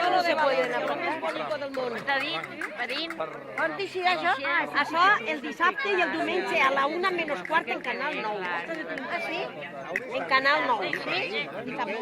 No se pot anar, però més bonic del món. On decidirà això? Això el dissabte i el diumenge a la 1:15 en Canal 9. Ah, sí? En Canal 9, sí? Dissabte.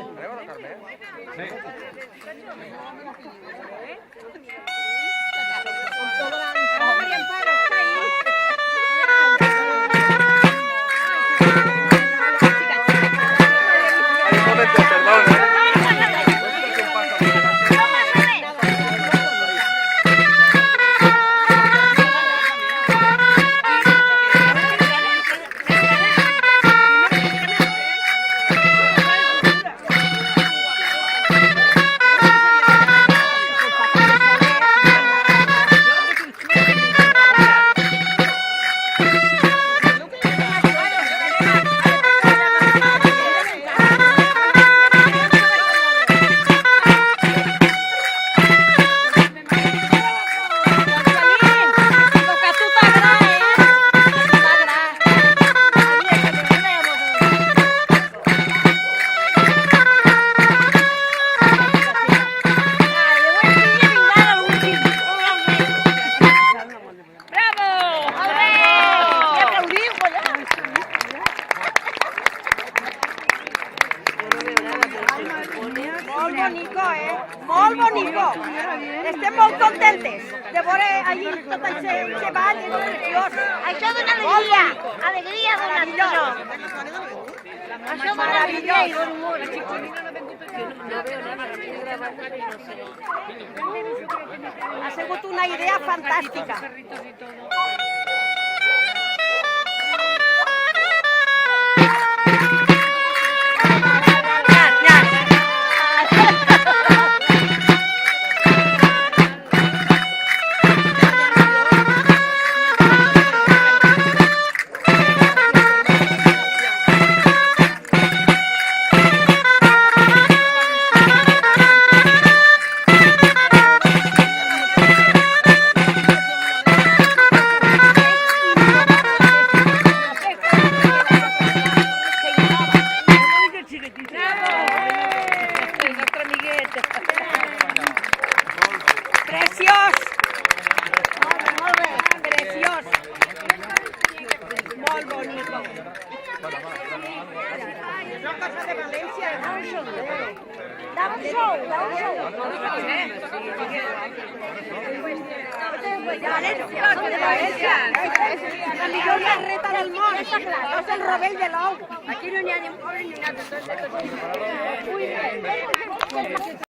Molt bonico, molt bonico. Estem molt contentes de veure allí tot aquest ball, és preciós. Això dona alegria, alegria dona això. Això dona alegria i bon humor. Ha sigut una idea fantàstica. Preciós! Molt bé, preciós! Molt bonico! És una cosa de València, Da un show. De València. La millor carreta del món! És el rovell de l'ou! Aquí no n'hi ha ni un pobre ni un altre.